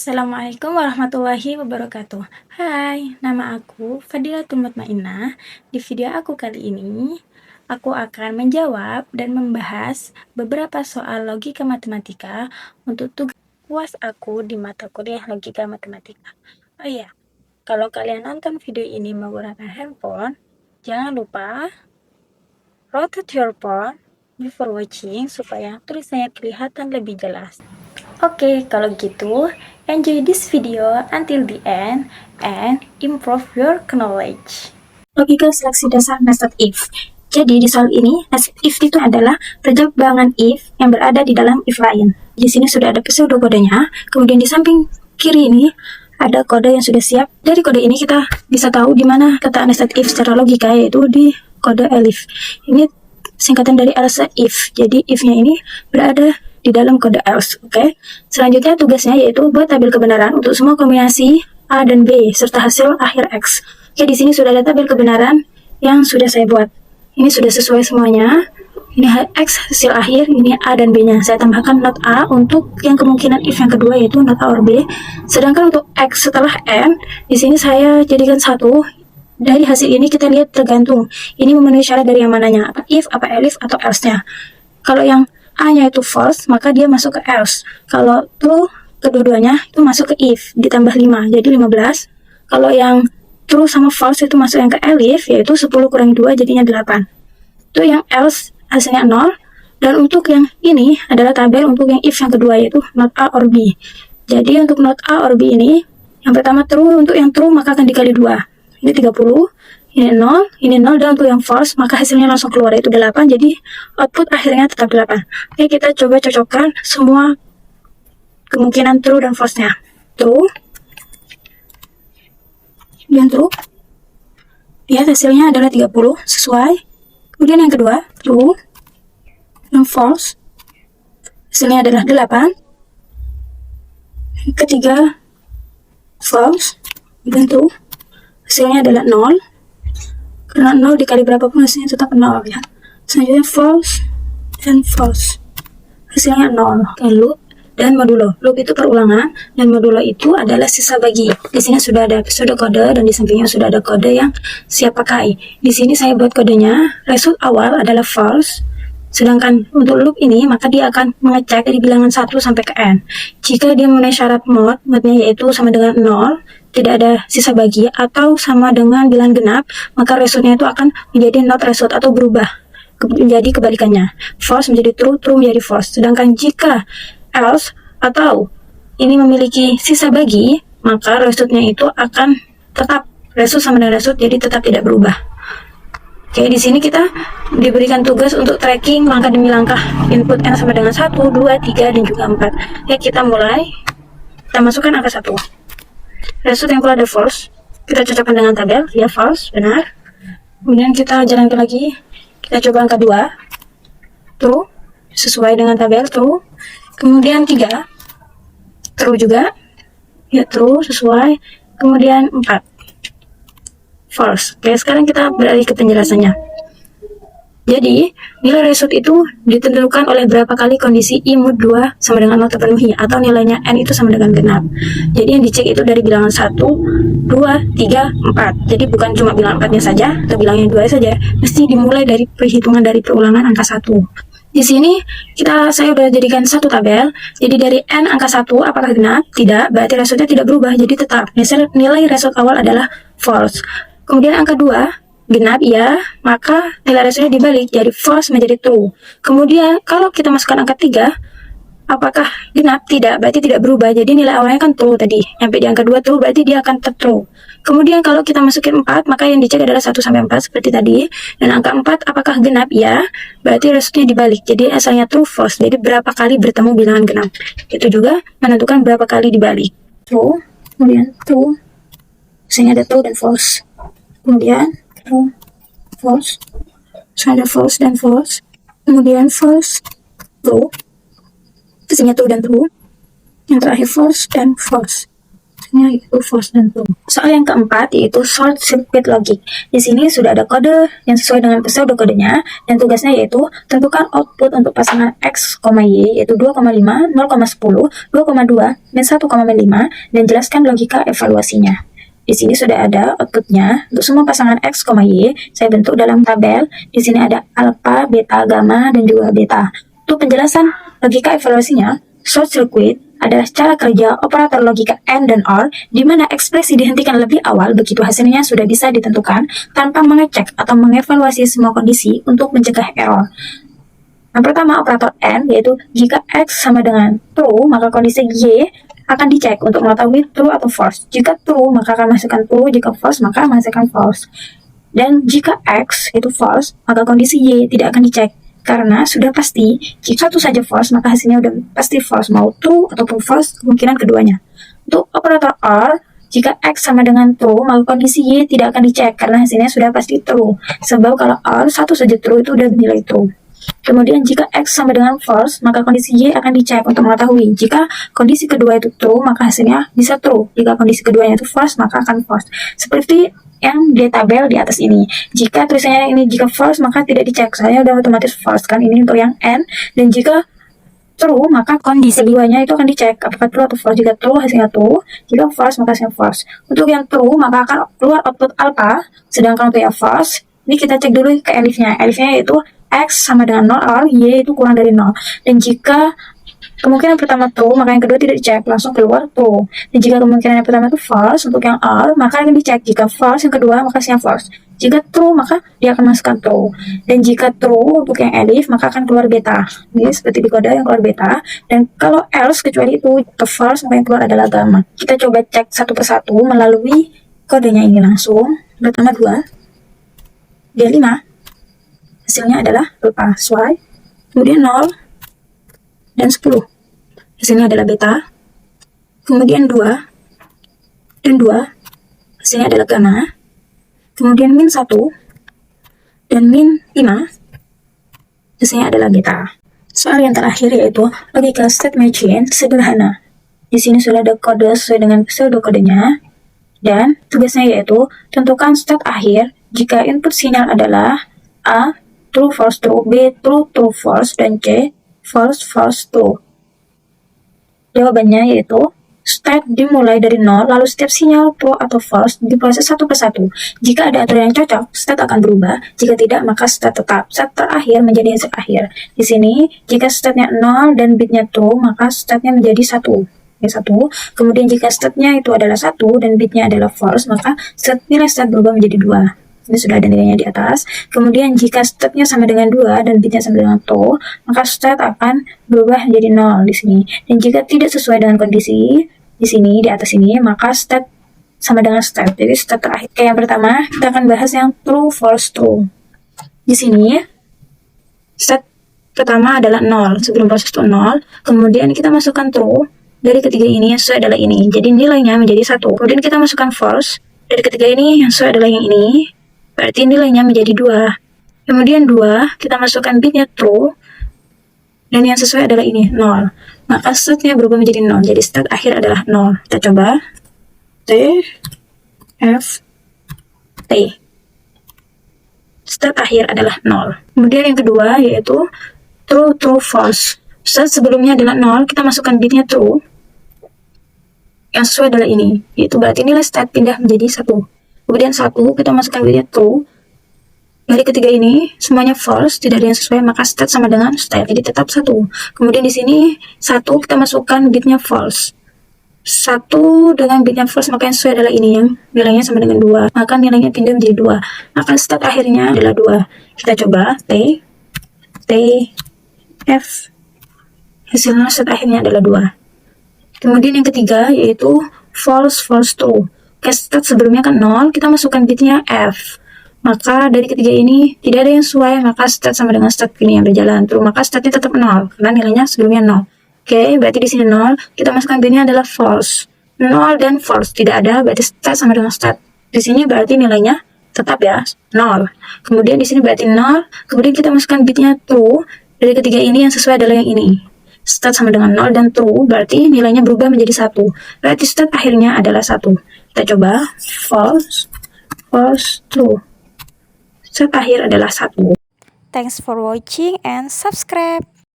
Assalamualaikum warahmatullahi wabarakatuh. Hai, nama aku Fadilatul Mutmainnah. Di video aku kali ini, aku akan menjawab dan membahas beberapa soal logika matematika untuk tugas UAS aku di mata kuliah logika matematika. Oh iya, kalau kalian nonton video ini menggunakan handphone, jangan lupa rotate your phone before watching supaya tulisannya kelihatan lebih jelas. Oke, kalau gitu, enjoy this video until the end and improve your knowledge. Logika seleksi dasar nested if. Jadi di soal ini, nested if itu adalah perjabangan if yang berada di dalam if lain. Di sini sudah ada pseudo kodenya, kemudian di samping kiri ini ada kode yang sudah siap. Dari kode ini kita bisa tahu di mana letak nested if secara logika, yaitu di kode elif. Ini singkatan dari else if. Jadi if-nya ini berada di dalam kode else, oke? Selanjutnya tugasnya yaitu buat tabel kebenaran untuk semua kombinasi A dan B serta hasil akhir X. Oke, di sini sudah ada tabel kebenaran yang sudah saya buat. Ini sudah sesuai semuanya. Ini X hasil akhir, ini A dan B-nya. Saya tambahkan not A untuk yang kemungkinan if yang kedua yaitu not A or B. Sedangkan untuk X setelah N, di sini saya jadikan satu. Dari hasil ini kita lihat tergantung ini memenuhi syarat dari yang mananya, apa if, apa elif, atau else-nya. Kalau yang A-nya itu false, maka dia masuk ke else. Kalau true, kedua-duanya itu masuk ke if, ditambah 5, jadi 15. Kalau yang true sama false itu masuk yang ke elif, yaitu 10 kurang 2, jadinya 8. Itu yang else, hasilnya 0. Dan untuk yang ini adalah tabel untuk yang if yang kedua, yaitu not A or B. Jadi untuk not A or B ini, yang pertama true, untuk yang true maka akan dikali 2. Ini 30. Ini 0, dan untuk yang false, maka hasilnya langsung keluar, yaitu 8, jadi output akhirnya tetap 8. Oke, kita coba cocokkan semua kemungkinan true dan false-nya. True, dan true, lihat hasilnya adalah 30, sesuai. Kemudian yang kedua, true, dan false, hasilnya adalah 8. Yang ketiga, false, dan true, hasilnya adalah 0. Karena 0 dikali berapapun hasilnya tetap 0 ya. Selanjutnya false dan false, hasilnya 0. Loop dan modulo. Loop itu perulangan dan modulo itu adalah sisa bagi. Di sini sudah ada pseudo kode dan di sampingnya sudah ada kode yang siap pakai. Di sini saya buat kodenya, result awal adalah false. Sedangkan untuk loop ini maka dia akan mengecek dari bilangan 1 sampai ke n. Jika dia memenuhi syarat mode-nya yaitu sama dengan 0, tidak ada sisa bagi, atau sama dengan bilangan genap, maka resultnya itu akan menjadi not result atau berubah menjadi kebalikannya. False menjadi true, true menjadi false. Sedangkan jika else atau ini memiliki sisa bagi, maka resultnya itu akan tetap result sama dengan result, jadi tetap tidak berubah. Oke, di sini kita diberikan tugas untuk tracking langkah demi langkah input n sama dengan 1, 2, 3, dan juga 4. Oke, kita mulai. Kita masukkan angka 1. Result yang keluar ada false, kita cocokkan dengan tabel, ya false, benar. Kemudian kita jalankan lagi, kita coba angka 2, true, sesuai dengan tabel, true. Kemudian 3, true juga, ya true, sesuai. Kemudian 4, false. Oke, sekarang kita beralih ke penjelasannya. Jadi, nilai result itu ditentukan oleh berapa kali kondisi I mood 2 sama dengan 0 terpenuhi, atau nilainya N itu sama dengan genap. Jadi yang dicek itu dari bilangan 1, 2, 3, 4. Jadi bukan cuma bilangan 4-nya saja, atau bilangnya 2 saja. Mesti dimulai dari perhitungan dari perulangan angka 1. Di sini saya udah jadikan satu tabel. Jadi dari N angka 1 apakah genap? Tidak, berarti resultnya tidak berubah, jadi tetap. Nilai result awal adalah false. Kemudian angka 2 genap, ya, maka nilai resultnya dibalik jadi false menjadi true. Kemudian kalau kita masukkan angka 3, apakah genap? Tidak, berarti tidak berubah, jadi nilai awalnya kan true tadi. Sampai di angka 2 true, berarti dia akan tetap true. Kemudian kalau kita masukin 4, maka yang dicek adalah 1 sampai 4 seperti tadi. Dan angka 4 apakah genap? Ya, berarti resultnya dibalik, jadi asalnya true false. Jadi berapa kali bertemu bilangan genap, itu juga menentukan berapa kali dibalik. True, kemudian true, misalnya ada true dan false, kemudian true, false, ada false dan false, kemudian false, true, hasilnya true dan true, yang terakhir false dan false. prosesnya yaitu false dan true. Soal yang keempat yaitu short circuit logic. Di sini sudah ada kode yang sesuai dengan pseudokodenya dan tugasnya yaitu tentukan output untuk pasangan X, Y yaitu 2,5, 0,10, 2,2, dan 1,5 dan jelaskan logika evaluasinya. Di sini sudah ada outputnya untuk semua pasangan X, Y. Saya bentuk dalam tabel. Di sini ada alpha, beta, gamma, dan juga beta. Untuk penjelasan logika evaluasinya, short circuit adalah cara kerja operator logika AND dan OR di mana ekspresi dihentikan lebih awal begitu hasilnya sudah bisa ditentukan tanpa mengecek atau mengevaluasi semua kondisi untuk mencegah error. Yang pertama, operator AND, yaitu jika X sama dengan true, maka kondisi Y akan dicek untuk mengetahui true atau false. Jika true, maka akan masukkan true, jika false, maka masukkan false. Dan jika X itu false, maka kondisi Y tidak akan dicek. Karena sudah pasti, jika satu saja false, maka hasilnya sudah pasti false. Mau true ataupun false, kemungkinan keduanya. Untuk operator OR, jika X sama dengan true, maka kondisi Y tidak akan dicek karena hasilnya sudah pasti true. Sebab kalau OR, satu saja true itu sudah bernilai true. Kemudian jika X sama dengan false, maka kondisi Y akan dicek untuk mengetahui. Jika kondisi kedua itu true, maka hasilnya bisa true. Jika kondisi keduanya itu false, maka akan false. Seperti yang di tabel di atas ini. Jika tulisannya ini jika false, maka tidak dicek. Soalnya udah otomatis false kan. Ini untuk yang N. Dan jika true, maka kondisi keduanya itu akan dicek. Apakah true atau false. Jika true, hasilnya true. Jika false, maka hasilnya false. Untuk yang true, maka akan keluar output alpha. Sedangkan untuk yang false, ini kita cek dulu ke elifnya. Elifnya yaitu X sama dengan 0 or Y itu kurang dari 0. Dan jika kemungkinan pertama true, maka yang kedua tidak dicek, langsung keluar true. Dan jika kemungkinan yang pertama itu false, untuk yang R, maka akan dicek. Jika false, yang kedua, maka hasilnya false. Jika true, maka dia akan masukkan true. Dan jika true, untuk yang elif, maka akan keluar beta. Ini seperti di kode yang keluar beta. Dan kalau else, kecuali itu ke false, maka yang keluar adalah gamma. Kita coba cek satu persatu melalui kodenya ini langsung. Pertama 2, dia 5. Hasilnya adalah alpha, Y, kemudian 0, dan 10. Hasilnya adalah beta, kemudian 2, dan 2, hasilnya adalah gamma, kemudian min 1, dan min 5, hasilnya adalah beta. Soal yang terakhir yaitu logika state machine sederhana. Di sini sudah ada kode sesuai dengan pseudokodenya, dan tugasnya yaitu tentukan state akhir jika input sinyal adalah A, true, false, true, B, true, true, false, dan C, false, false, true. Jawabannya yaitu state dimulai dari 0, lalu setiap sinyal true atau false diproses satu persatu. Jika ada aturan yang cocok, state akan berubah. Jika tidak, maka state tetap. State terakhir menjadi hasil akhir. Di sini, jika state-nya 0 dan bitnya true, maka state-nya menjadi 1. Kemudian jika state-nya itu adalah 1 dan bitnya adalah false, maka nilai state berubah menjadi 2. Ini sudah ada nilainya di atas. Kemudian jika state-nya sama dengan 2 dan bitnya sama dengan true, maka state akan berubah menjadi 0 di sini. Dan jika tidak sesuai dengan kondisi di sini, di atas ini, maka state sama dengan state. Jadi state terakhir. Kayak yang pertama, kita akan bahas yang true, false, true. Di sini, state pertama adalah 0. Sebelum proses itu 0. Kemudian kita masukkan true. Dari ketiga ini yang sesuai adalah ini. Jadi nilainya menjadi 1. Kemudian kita masukkan false. Dari ketiga ini yang sesuai adalah yang ini. Berarti nilainya menjadi 2. Kemudian 2, kita masukkan bitnya true. Dan yang sesuai adalah ini, 0. Maka state-nya berubah menjadi 0. Jadi state akhir adalah 0. Kita coba. T, F, T. State akhir adalah 0. Kemudian yang kedua yaitu true, true, false. State sebelumnya adalah 0, kita masukkan bitnya true. Yang sesuai adalah ini. Yaitu berarti nilai state pindah menjadi 1. Kemudian 1, kita masukkan bitnya true. Dari ketiga ini, semuanya false, tidak ada yang sesuai, maka state sama dengan state, jadi tetap 1. Kemudian di sini, 1, kita masukkan bitnya false. 1 dengan bitnya false, maka yang sesuai adalah ini, yang nilainya sama dengan 2. Maka nilainya pindah menjadi 2. Maka state akhirnya adalah 2. Kita coba, T, F. Hasilnya state akhirnya adalah 2. Kemudian yang ketiga, yaitu false, false, true. State sebelumnya kan 0, kita masukkan bitnya F. Maka dari ketiga ini tidak ada yang sesuai, maka state sama dengan state ini yang berjalan. True, maka state-nya tetap 0, karena nilainya sebelumnya 0. Oke, berarti di sini 0, kita masukkan bitnya adalah false. 0 dan false tidak ada, berarti state sama dengan state. Di sini berarti nilainya tetap ya, 0. Kemudian di sini berarti 0, kemudian kita masukkan bitnya true. Dari ketiga ini yang sesuai adalah yang ini. start sama dengan 0 dan true, berarti nilainya berubah menjadi 1. Berarti start akhirnya adalah 1. Kita coba false, false, true. Start akhir adalah 1. Thanks for watching and subscribe.